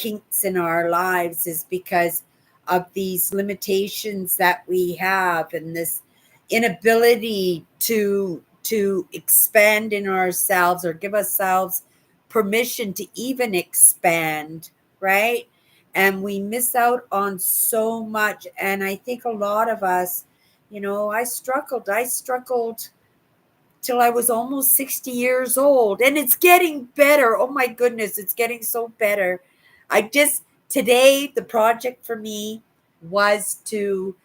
kinks in our lives is because of these limitations that we have and this inability to expand in ourselves or give ourselves permission to even expand, right? And we miss out on so much. And I think a lot of us, I struggled till I was almost 60 years old, and it's getting better. Oh my goodness, it's getting so better. Today, the project for me was to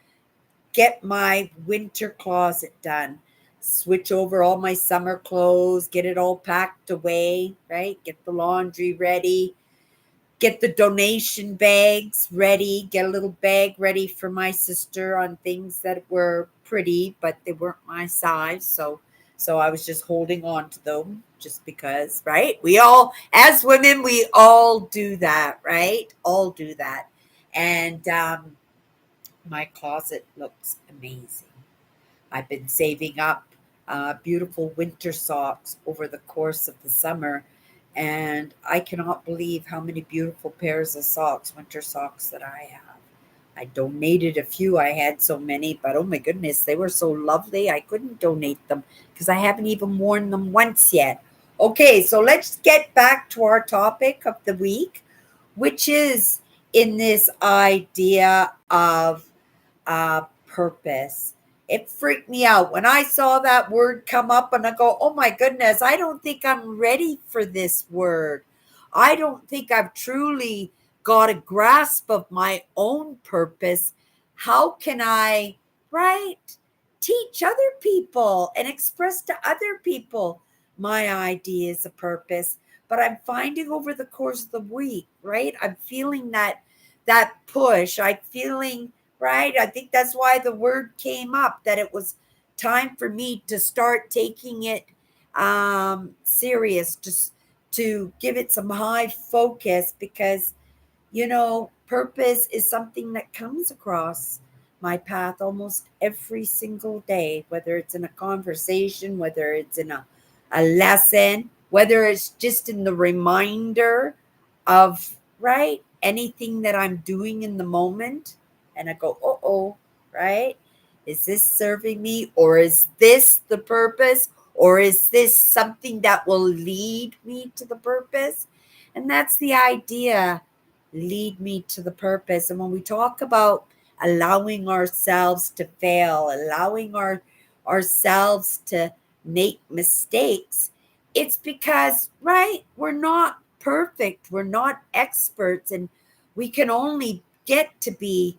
get my winter closet done, switch over all my summer clothes, get it all packed away, right? Get the laundry ready, get the donation bags ready, get a little bag ready for my sister on things that were pretty, but they weren't my size. So I was just holding on to them just because, right? We all, as women, we all do that, right? All do that. And my closet looks amazing. I've been saving up beautiful winter socks over the course of the summer, and I cannot believe how many beautiful pairs of socks, winter socks, that I have. I donated a few. I had so many, but oh my goodness, they were so lovely. I couldn't donate them because I haven't even worn them once yet. Okay, so let's get back to our topic of the week, which is in this idea of purpose. It freaked me out when I saw that word come up, and I go, oh my goodness, I don't think I'm ready for this word. I don't think I've truly got a grasp of my own purpose. How can I, right, teach other people and express to other people my ideas of purpose? But I'm finding over the course of the week, right, I'm feeling that push. I'm feeling, right? I think that's why the word came up, that it was time for me to start taking it serious, just to give it some high focus, because, purpose is something that comes across my path almost every single day, whether it's in a conversation, whether it's in a lesson, whether it's just in the reminder of, right, anything that I'm doing in the moment. And I go, oh, right? Is this serving me? Or is this the purpose? Or is this something that will lead me to the purpose? And that's the idea, lead me to the purpose. And when we talk about allowing ourselves to fail, allowing ourselves to make mistakes, it's because, right, we're not perfect, we're not experts, and we can only get to be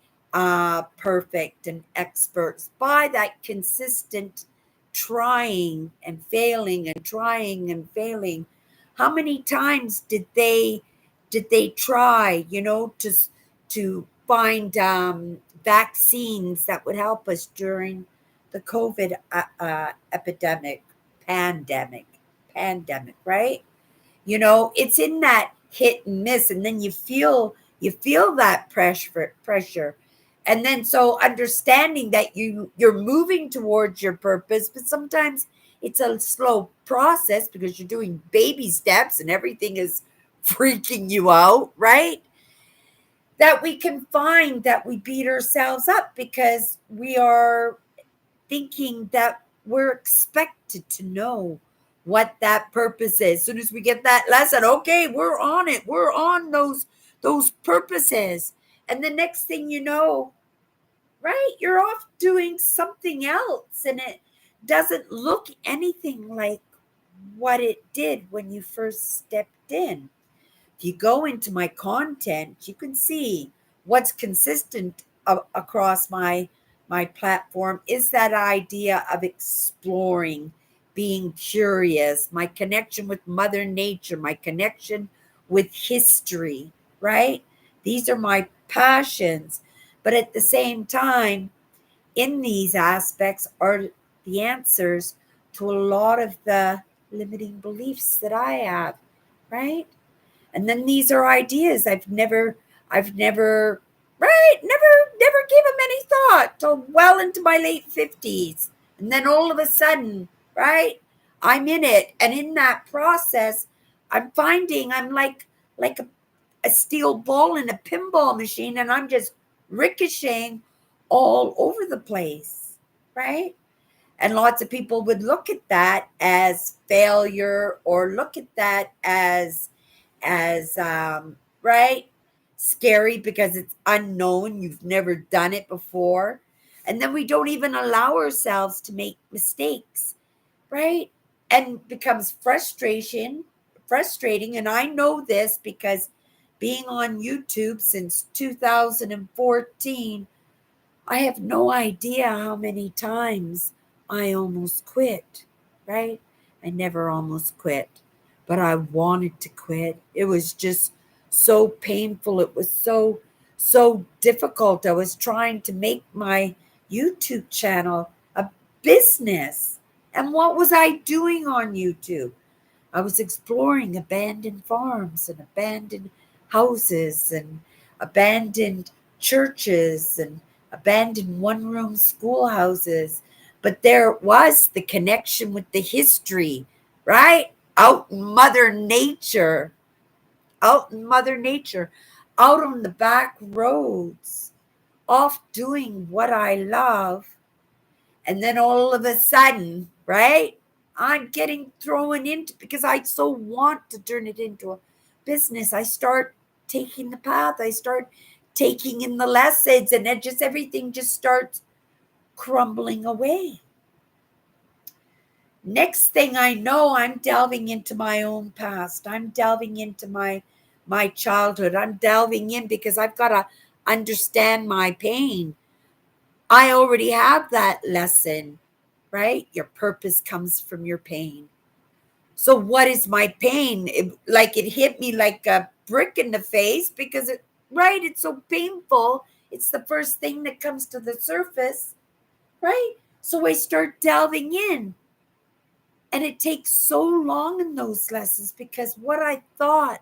perfect and experts by that consistent trying and failing and trying and failing. How many times did they try, to find vaccines that would help us during the COVID epidemic, pandemic, right? It's in that hit and miss, and then you feel that pressure. And then, so understanding that you're moving towards your purpose, but sometimes it's a slow process because you're doing baby steps and everything is freaking you out, right? That we can find that we beat ourselves up because we are thinking that we're expected to know what that purpose is. As soon as we get that lesson, okay, we're on it. We're on those purposes. And the next thing you know, right, you're off doing something else, and it doesn't look anything like what it did when you first stepped in. If you go into my content, you can see what's consistent across my platform is that idea of exploring, being curious, my connection with Mother Nature, my connection with history, right? These are my passions. But at the same time, in these aspects are the answers to a lot of the limiting beliefs that I have, right? And then these are ideas I've never, right, never gave them any thought till well into my late 50s. And then all of a sudden, right, I'm in it. And in that process, I'm finding I'm like a a steel ball in a pinball machine and I'm just ricocheting all over the place, right? And lots of people would look at that as failure or look at that as right, scary because it's unknown, you've never done it before. And then we don't even allow ourselves to make mistakes, right? And becomes frustrating. And I know this because being on YouTube since 2014, I have no idea how many times I almost quit, right? I never almost quit, but I wanted to quit. It was just so painful. It was so difficult. I was trying to make my YouTube channel a business. And what was I doing on YouTube? I was exploring abandoned farms and abandoned houses and abandoned churches and abandoned one-room schoolhouses. But there was the connection with the history, right? Out in Mother Nature, out on the back roads, off doing what I love. And then all of a sudden, right, I'm getting thrown into, because I so want to turn it into a business. I start taking the path, I start taking in the lessons, and then just everything just starts crumbling away. Next thing I know, I'm delving into my own past. I'm delving into my childhood. I'm delving in because I've got to understand my pain. I already have that lesson, right? Your purpose comes from your pain. So what is my pain? It hit me like a brick in the face because right, it's so painful. It's the first thing that comes to the surface, right? So I start delving in. And it takes so long in those lessons because what I thought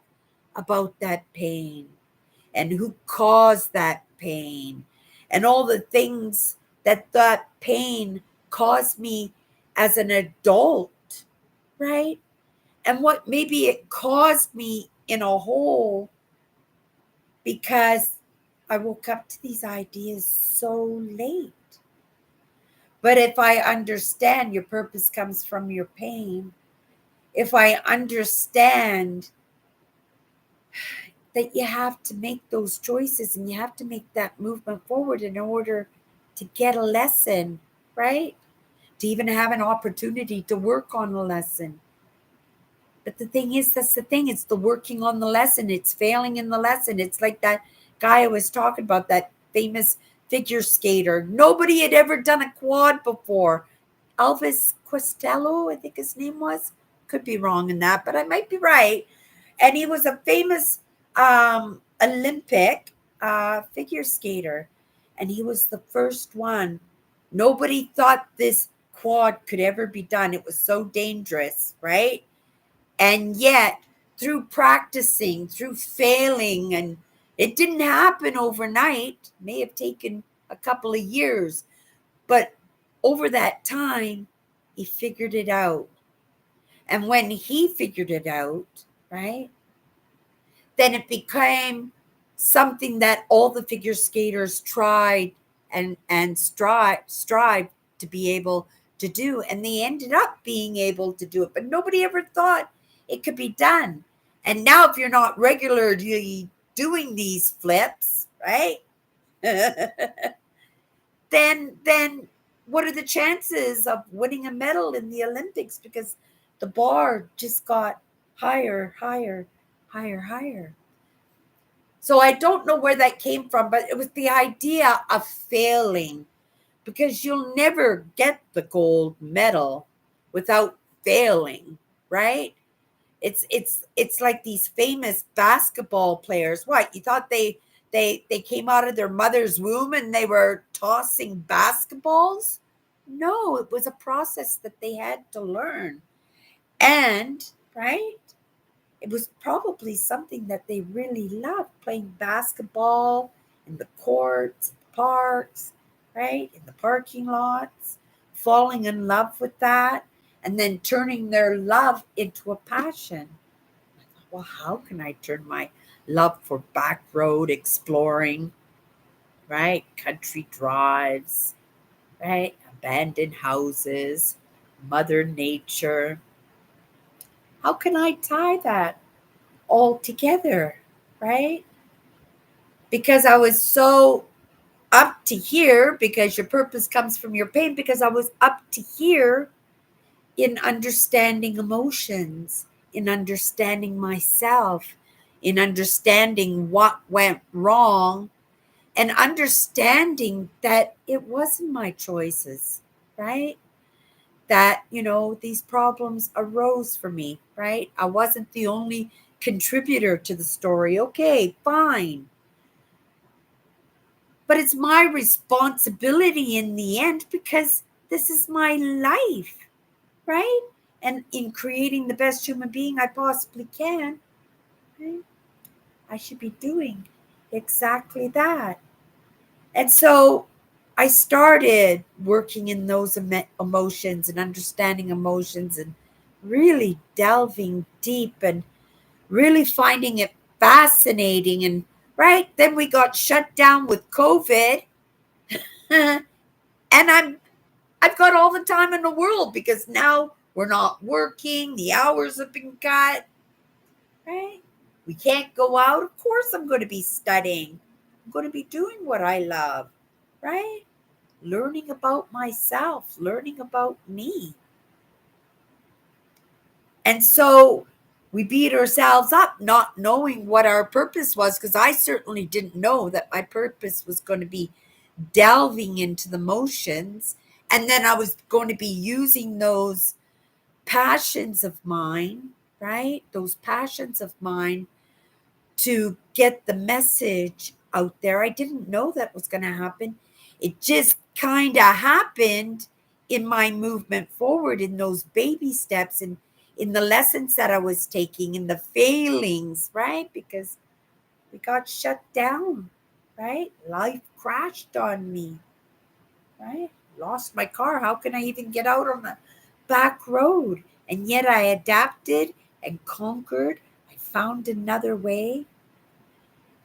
about that pain and who caused that pain and all the things that pain caused me as an adult, right? And what maybe it caused me in a hole because I woke up to these ideas so late. But if I understand your purpose comes from your pain, if I understand that you have to make those choices and you have to make that movement forward in order to get a lesson, right? To even have an opportunity to work on a lesson. But the thing is, that's the thing. It's the working on the lesson. It's failing in the lesson. It's like that guy I was talking about, that famous figure skater. Nobody had ever done a quad before. Elvis Costello, I think his name was. Could be wrong in that, but I might be right. And he was a famous Olympic figure skater. And he was the first one. Nobody thought this quad could ever be done. It was so dangerous, right? And yet, through practicing, through failing, and it didn't happen overnight, may have taken a couple of years, but over that time, he figured it out. And when he figured it out, right, then it became something that all the figure skaters tried and strive to be able to do, and they ended up being able to do it, but nobody ever thought it could be done. And now if you're not regularly doing these flips, right, then what are the chances of winning a medal in the Olympics? Because the bar just got higher, higher, higher, higher. So I don't know where that came from, but it was the idea of failing, because you'll never get the gold medal without failing, right? It's like these famous basketball players. What, you thought they came out of their mother's womb and they were tossing basketballs? No, it was a process that they had to learn. And right, it was probably something that they really loved, playing basketball in the courts, the parks, right, in the parking lots, falling in love with that, and then turning their love into a passion. Well, how can I turn my love for back road exploring, right? Country drives, right? Abandoned houses, Mother Nature. How can I tie that all together, right? Because I was so up to here, because your purpose comes from your pain, because I was up to here in understanding emotions, in understanding myself, in understanding what went wrong, and understanding that it wasn't my choices, right? That, these problems arose for me, right? I wasn't the only contributor to the story. Okay, fine. But it's my responsibility in the end, because this is my life, right? And in creating the best human being I possibly can, right? I should be doing exactly that. And so I started working in those emotions and understanding emotions and really delving deep and really finding it fascinating. And right then we got shut down with COVID. And I've got all the time in the world, because now we're not working, the hours have been cut, right? We can't go out. Of course, I'm going to be studying. I'm going to be doing what I love, right? Learning about myself, learning about me. And so we beat ourselves up not knowing what our purpose was, because I certainly didn't know that my purpose was going to be delving into the motions. And then I was going to be using those passions of mine, right? Those passions of mine to get the message out there. I didn't know that was going to happen. It just kind of happened in my movement forward, in those baby steps, and in the lessons that I was taking, in the failings, right? Because we got shut down, right? Life crashed on me, right? Lost my car. How can I even get out on the back road? And yet I adapted and conquered. I found another way.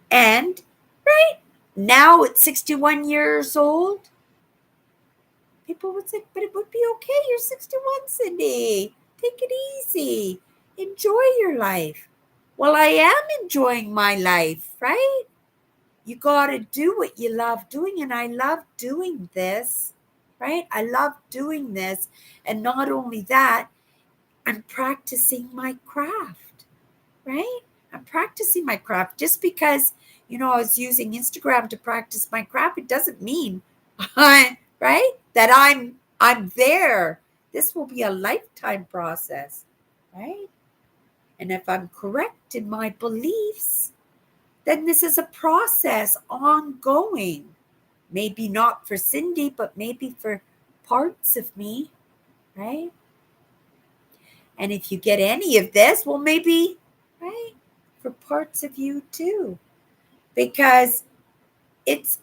And right now at 61 years old, people would say, but it would be okay. You're 61, Cindy. Take it easy. Enjoy your life. Well, I am enjoying my life, right? You got to do what you love doing. And I love doing this, right? I love doing this. And not only that, I'm practicing my craft, right? I'm practicing my craft. Just because, I was using Instagram to practice my craft, it doesn't mean right? That I'm there. This will be a lifetime process, right? And if I'm correct in my beliefs, then this is a process ongoing. Maybe not for Cindy, but maybe for parts of me, right? And if you get any of this, well, maybe, right, for parts of you too. Because it's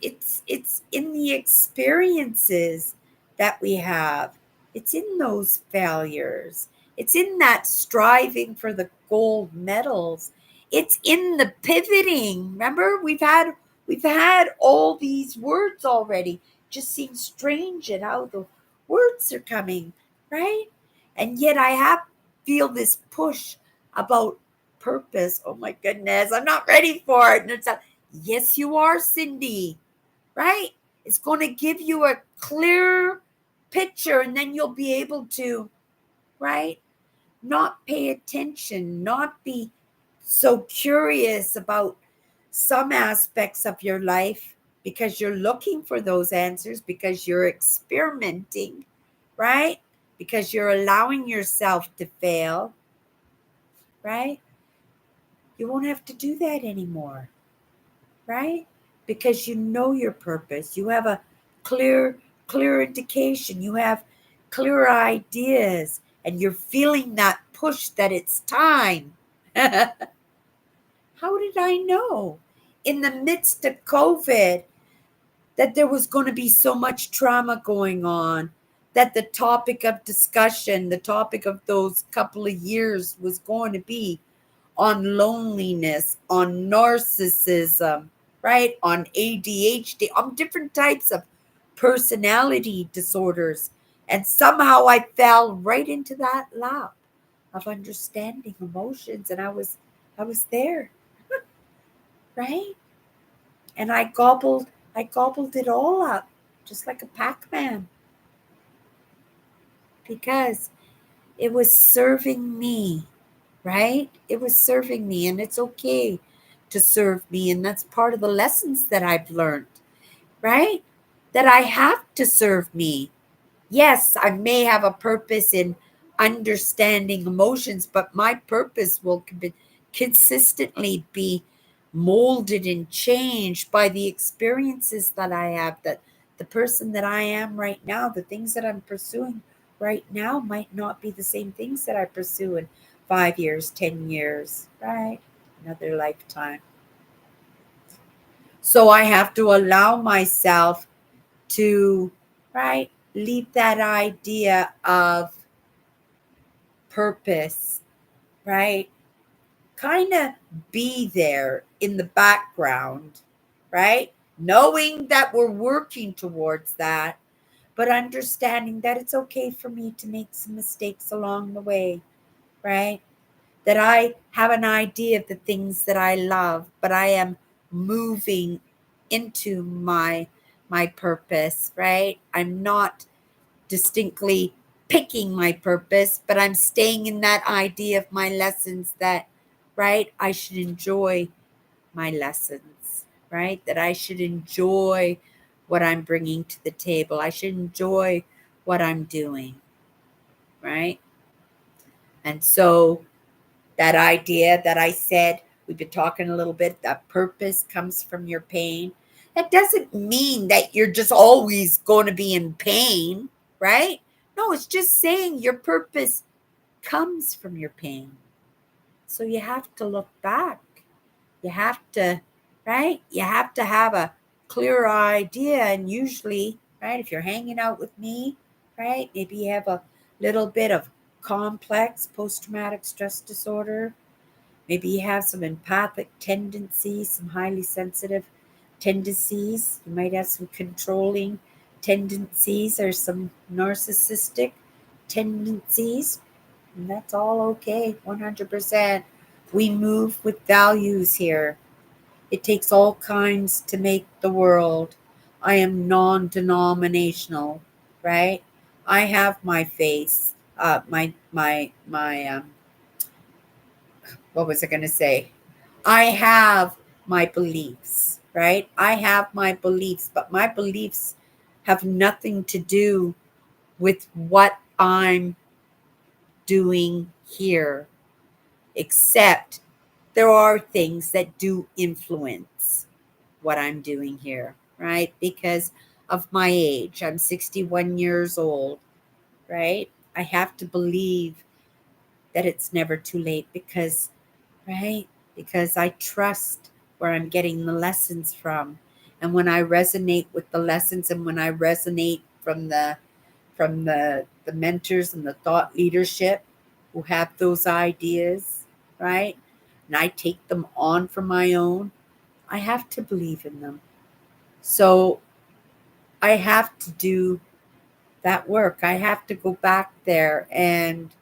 in the experiences that we have. It's in those failures. It's in that striving for the gold medals. It's in the pivoting. Remember, we've had all these words already. Just seems strange at how the words are coming, right? And yet I have feel this push about purpose. Oh my goodness, I'm not ready for it. And it's a, yes, you are, Cindy, right? It's going to give you a clear picture, and then you'll be able to, right? Not pay attention, not be so curious about some aspects of your life, because you're looking for those answers, because you're experimenting, right? Because you're allowing yourself to fail, right? You won't have to do that anymore, right? Because you know your purpose. You have a clear indication. You have clear ideas, and you're feeling that push that it's time. How did I know in the midst of COVID that there was going to be so much trauma going on, that the topic of discussion, the topic of those couple of years was going to be on loneliness, on narcissism, right? On ADHD, on different types of personality disorders. And somehow I fell right into that lap of understanding emotions, and I was there, right? And I gobbled it all up just like a Pac-Man because it was serving me, right? It was serving me, and it's okay to serve me. And that's part of the lessons that I've learned, right? That I have to serve me. Yes, I may have a purpose in understanding emotions, but my purpose will consistently be molded and changed by the experiences that I have, that the person that I am right now, the things that I'm pursuing right now might not be the same things that I pursue in 5 years, 10 years, right? Another lifetime. So I have to allow myself to, right, leave that idea of purpose, right? Kind of be there in the background, right? Knowing that we're working towards that, but understanding that it's okay for me to make some mistakes along the way, right? That I have an idea of the things that I love, but I am moving into my purpose, right? I'm not distinctly picking my purpose, but I'm staying in that idea of my lessons that, right, I should enjoy my lessons, right? That I should enjoy what I'm bringing to the table. I should enjoy what I'm doing, right? And so that idea that I said, we've been talking a little bit, that purpose comes from your pain. That doesn't mean that you're just always going to be in pain, right? No, it's just saying your purpose comes from your pain. So you have to look back. You have to, right? You have to have a clear idea. And usually, right, if you're hanging out with me, right, maybe you have a little bit of complex post traumatic stress disorder. Maybe you have some empathic tendencies, some highly sensitive tendencies. You might have some controlling tendencies or some narcissistic tendencies. And that's all okay, 100%. We move with values here. It takes all kinds to make the world. I am non denominational, right? I have my face, what was I going to say? I have my beliefs, right? I have my beliefs, but my beliefs have nothing to do with what I'm doing here, except there are things that do influence what I'm doing here, right? Because of my age, I'm 61 years old, right? I have to believe that it's never too late because, right? Because I trust where I'm getting the lessons from. And when I resonate with the lessons, and when I resonate from the mentors and the thought leadership who have those ideas, right? And I take them on for my own, I have to believe in them. So I have to do that work. I have to go back there, and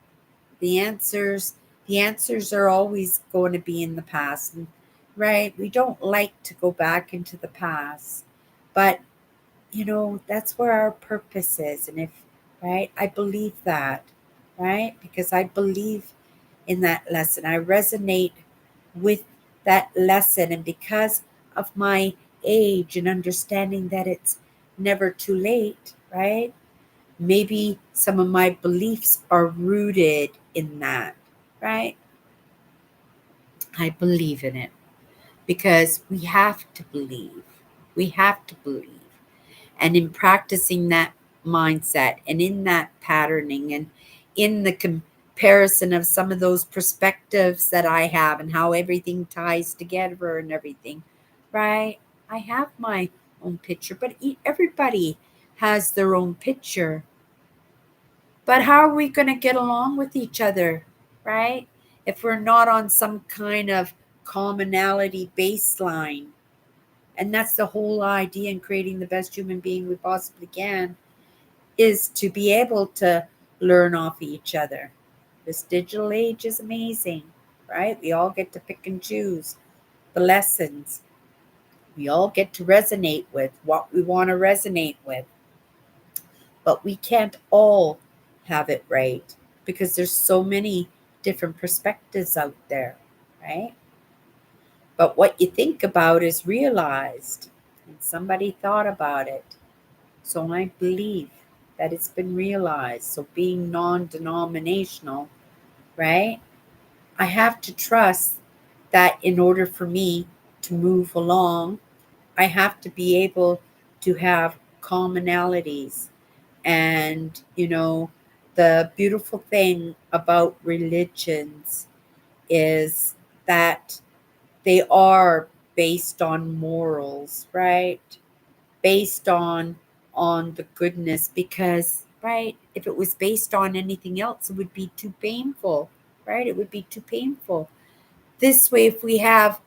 the answers the answers are always going to be in the past. And right, we don't like to go back into the past, but that's where our purpose is. And if, right, I believe that, right, because I believe in that lesson, I resonate with that lesson. And because of my age and understanding that it's never too late, right, maybe some of my beliefs are rooted in that, right? I believe in it because we have to believe. We have to believe. And in practicing that mindset and in that patterning and in the comparison of some of those perspectives that I have and how everything ties together and everything, right? I have my own picture, but everybody has their own picture. But how are we going to get along with each other, right? if we're not on some kind of commonality baseline. And that's the whole idea in creating the best human being we possibly can, is to be able to learn off each other. This digital age is amazing, right? We all get to pick and choose the lessons. We all get to resonate with what we want to resonate with, but we can't all have it right because there's so many different perspectives out there, right? But what you think about is realized, and somebody thought about it. So I believe that it's been realized. So being non denominational, right? I have to trust that in order for me to move along, I have to be able to have commonalities. And, the beautiful thing about religions is that they are based on morals, right? Based on the goodness, because, right, if it was based on anything else, it would be too painful, right? It would be too painful. This way, if we have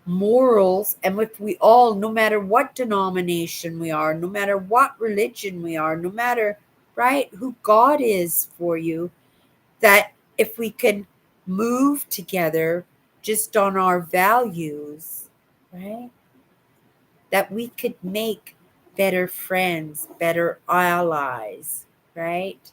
morals, and if we all, no matter what denomination we are, no matter what religion we are, no matter, right, who God is for you, that if we can move together just on our values, right, that we could make better friends, better allies, right?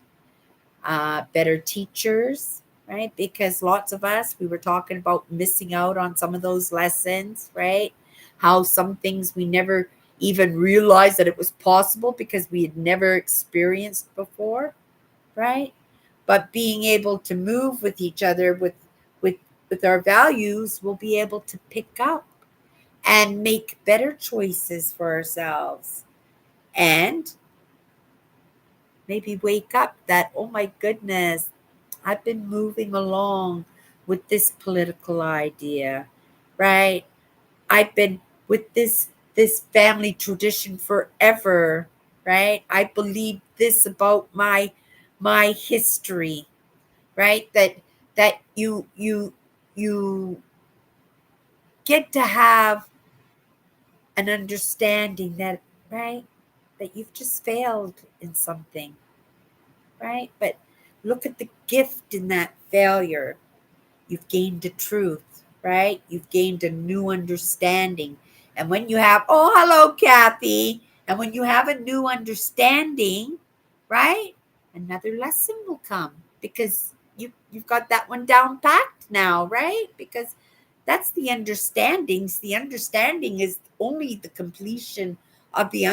Better teachers, right? Because lots of us, we were talking about missing out on some of those lessons, right? How some things we never even realized that it was possible because we had never experienced before, right? But being able to move with each other with with our values, we'll be able to pick up and make better choices for ourselves, and maybe wake up that, oh my goodness, I've been moving along with this political idea, right? I've been with this family tradition forever, right? I believe this about my history, right? That you get to have an understanding that, right, that you've just failed in something, right? But look at the gift in that failure. You've gained a truth, right? You've gained a new understanding. And when you have, oh, hello, Kathy. And when you have a new understanding, right, another lesson will come because you've got that one down packed now, right? Because that's the understandings. The understanding is only the completion of the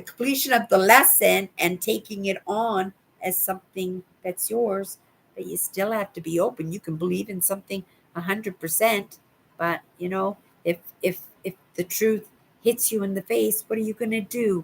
completion of the lesson and taking it on as something that's yours. But you still have to be open. You can believe in something 100%, but if the truth hits you in the face, what are you going to do?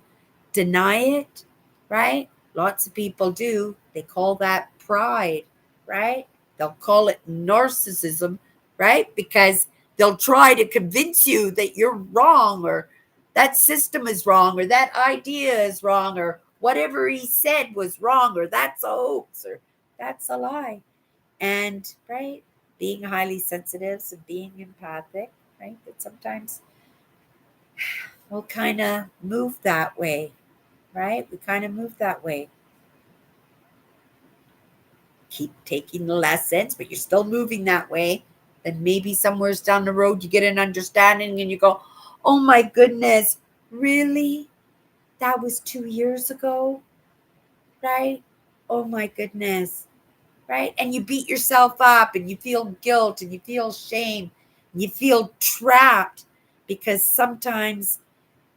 Deny it, right? Lots of people do. They call that pride, right? They'll call it narcissism, right? Because they'll try to convince you that you're wrong, or that system is wrong, or that idea is wrong, or whatever he said was wrong, or that's a hoax, or that's a lie. And, right, being highly sensitive and being empathic, right, that sometimes we'll kind of move that way, right? We kind of move that way. Keep taking the lessons, but you're still moving that way. Then maybe somewhere down the road you get an understanding and you go, oh my goodness, really? That was 2 years ago, right? Oh my goodness, right? And you beat yourself up and you feel guilt and you feel shame and you feel trapped because sometimes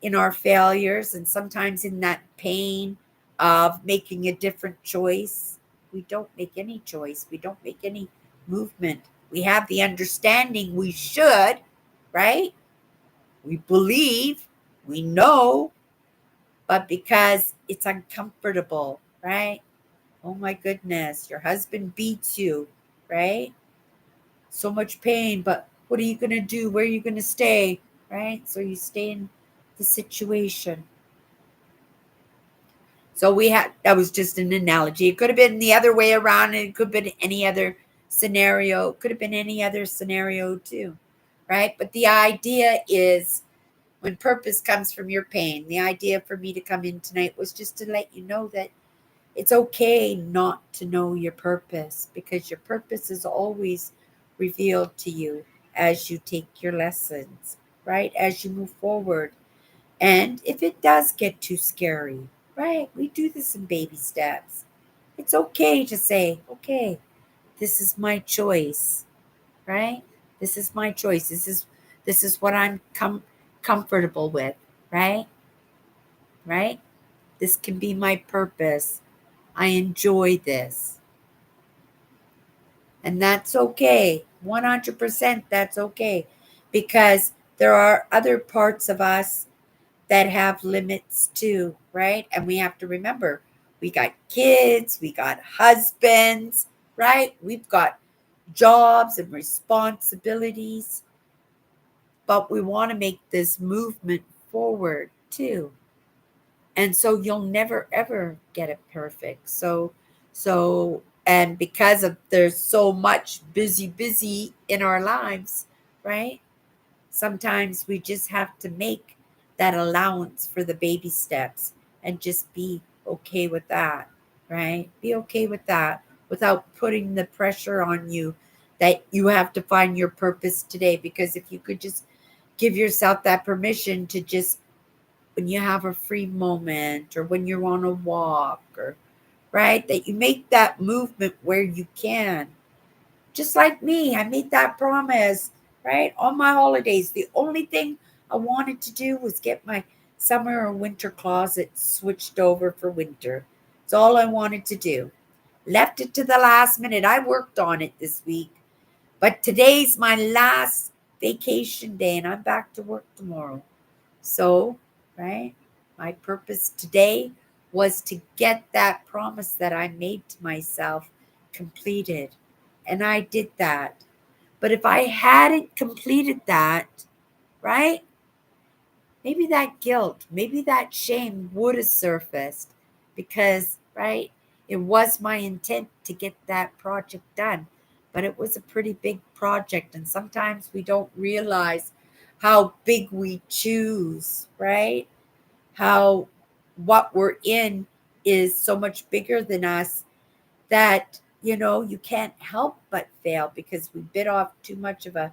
in our failures and sometimes in that pain of making a different choice, we don't make any choice. We don't make any movement. We have the understanding we should, right? We believe, we know, but because it's uncomfortable, right? Oh my goodness, your husband beats you, right? So much pain, but what are you going to do? Where are you going to stay, right? So you stay in the situation. So that was just an analogy. It could have been the other way around, and it could have been any other scenario. It could have been any other scenario too, right? But the idea is when purpose comes from your pain, the idea for me to come in tonight was just to let you know that it's okay not to know your purpose, because your purpose is always revealed to you as you take your lessons, right? As you move forward. And if it does get too scary, right? We do this in baby steps. It's okay to say, okay, this is my choice, right? This is my choice. This is what I'm comfortable with, right? Right? This can be my purpose. I enjoy this. And that's okay. 100% that's okay. Because there are other parts of us that have limits too, right? And we have to remember we got kids, we got husbands, right? We've got jobs and responsibilities, but we want to make this movement forward too. And so you'll never ever get it perfect. And because of there's so much busy in our lives, right? Sometimes we just have to make that allowance for the baby steps and just be okay with that, right? Be okay with that without putting the pressure on you that you have to find your purpose today. Because if you could just give yourself that permission to just, when you have a free moment or when you're on a walk, or right, that you make that movement where you can. Just like me, I made that promise, right? On my holidays, the only thing I wanted to do was get my summer or winter closet switched over for winter. It's all I wanted to do. Left it to the last minute. I worked on it this week, but today's my last vacation day and I'm back to work tomorrow. So, right, my purpose today was to get that promise that I made to myself completed. And I did that. But if I hadn't completed that, right, maybe that guilt, maybe that shame would have surfaced because, right, it was my intent to get that project done. But it was a pretty big project. And sometimes we don't realize how big we choose, right? How what we're in is so much bigger than us that, you can't help but fail because we bit off too much of a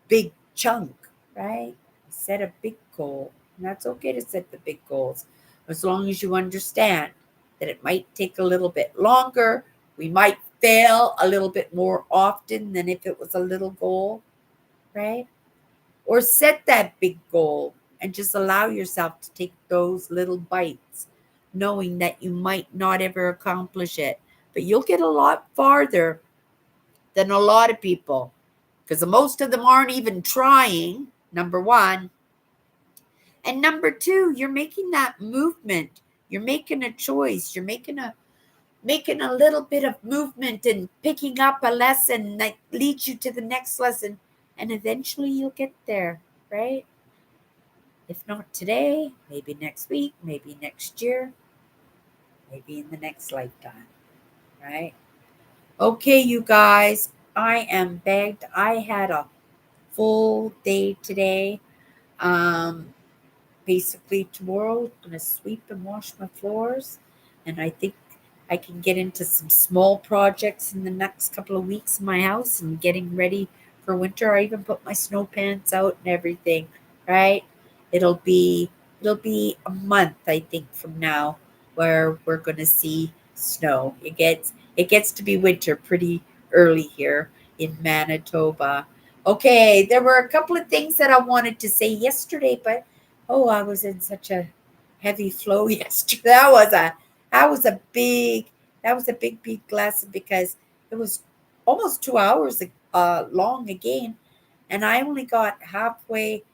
big chunk, right? Set a big goal. And that's okay to set the big goals as long as you understand that it might take a little bit longer. We might fail a little bit more often than if it was a little goal, right? Or set that big goal and just allow yourself to take those little bites, knowing that you might not ever accomplish it, but you'll get a lot farther than a lot of people because most of them aren't even trying, number one. And number two, you're making that movement. You're making a choice. You're making a little bit of movement and picking up a lesson that leads you to the next lesson. And eventually you'll get there, right? If not today, maybe next week, maybe next year, maybe in the next lifetime, right? Okay, you guys, I am begged. I had a full day today. Um, Basically, tomorrow I'm going to sweep and wash my floors. And I think I can get into some small projects in the next couple of weeks in my house and getting ready for winter. I even put my snow pants out and everything, right? It'll be it'll be a month, I think, from now where we're going to see snow. It gets to be winter pretty early here in Manitoba. Okay, there were a couple of things that I wanted to say yesterday, but oh, I was in such a heavy flow yesterday. That was a big lesson because it was almost 2 hours long again, and I only got halfway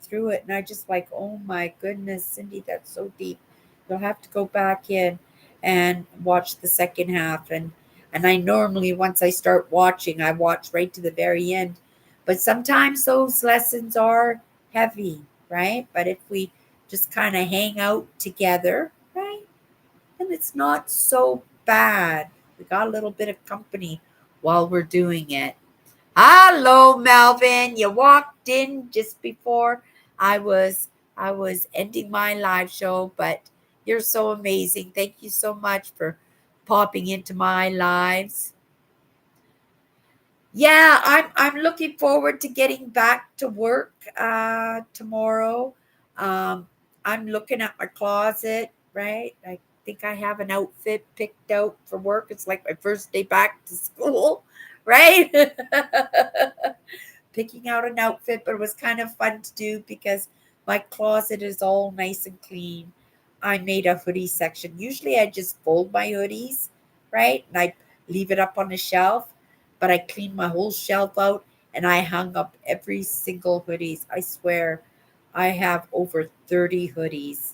through it, and I just like, oh my goodness, Cindy, that's so deep. You'll have to go back in and watch the second half, and I normally once I start watching, I watch right to the very end, but sometimes those lessons are heavy, right? But if we just kind of hang out together, right? and it's not so bad. We got a little bit of company while we're doing it. Hello, Melvin. You walked in just before I was I was ending my live show, but you're so amazing. Thank you so much for popping into my lives. Yeah, I'm looking forward to getting back to work tomorrow. Um, I'm looking at my closet, right? I think I have an outfit picked out for work. It's like my first day back to school, right? Picking out an outfit, but it was kind of fun to do because my closet is all nice and clean. I made a hoodie section. Usually I just fold my hoodies, right? And I leave it up on the shelf, but I cleaned my whole shelf out and I hung up every single hoodies. I swear I have over 30 hoodies.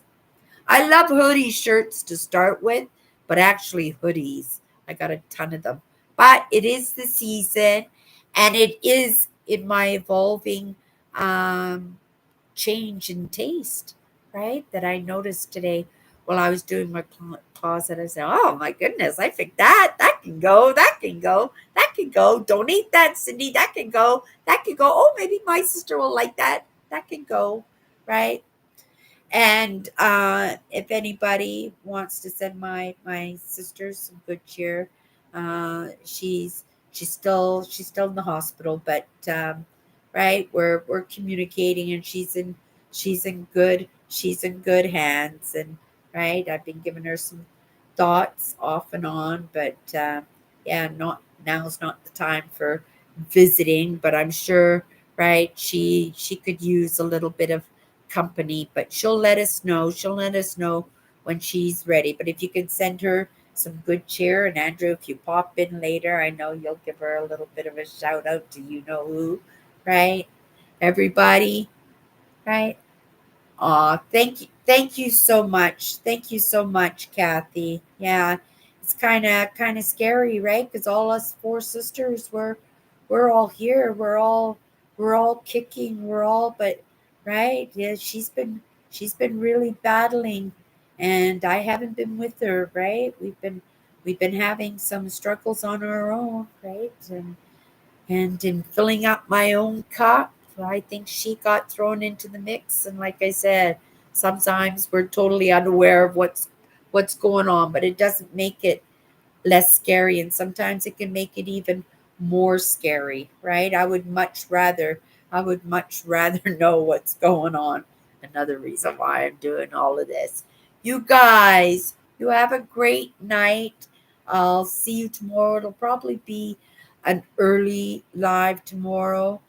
I love hoodie shirts to start with, but actually hoodies, I got a ton of them. But it is the season, and it is in my evolving um, change in taste, right? That I noticed today while I was doing my closet. I said, "Oh my goodness, I think that can go, that can go, that can go. Don't eat that, Cindy. That can go, that can go. Oh, maybe my sister will like that. That can go, right?" And if anybody wants to send my sister some good cheer, she's she's still in the hospital, but right, we're communicating, and she's in good hands, and right, I've been giving her some thoughts off and on, but yeah, not now's not the time for visiting, but I'm sure, right, she could use a little bit of company, but she'll let us know. She'll let us know when she's ready. But if you can send her some good cheer, and Andrew, if you pop in later, I know you'll give her a little bit of a shout out to you know who, right? Everybody, right? Aw, thank you so much. Thank you so much, Kathy. Yeah, it's kind of scary, right? Because all us four sisters, we're all here. We're all kicking. We're all, but right? Yeah, she's been really battling, and I haven't been with her. Right? We've been having some struggles on our own, right? And in filling up my own cup, I think she got thrown into the mix. And like I said, sometimes we're totally unaware of what's going on, but it doesn't make it less scary. And sometimes it can make it even more scary, right? I would much rather know what's going on. Another reason why I'm doing all of this. You guys, you have a great night. I'll see you tomorrow. It'll probably be an early live tomorrow,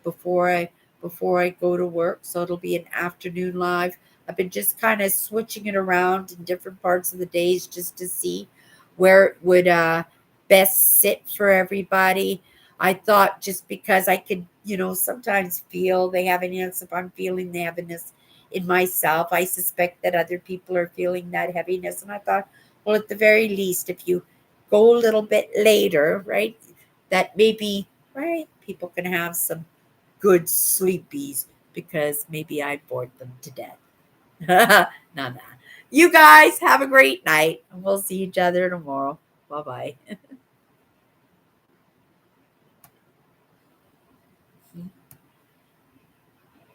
before I go to work. So it'll be an afternoon live. I've been just kind of switching it around in different parts of the days just to see where it would best sit for everybody. I thought just because I could, sometimes feel the heaviness. If I'm feeling the heaviness in myself, I suspect that other people are feeling that heaviness. And I thought, well, at the very least, if you go a little bit later, right, that maybe, right, people can have some good sleepies because maybe I bored them to death. No, no. You guys have a great night, and we'll see each other tomorrow. Bye bye.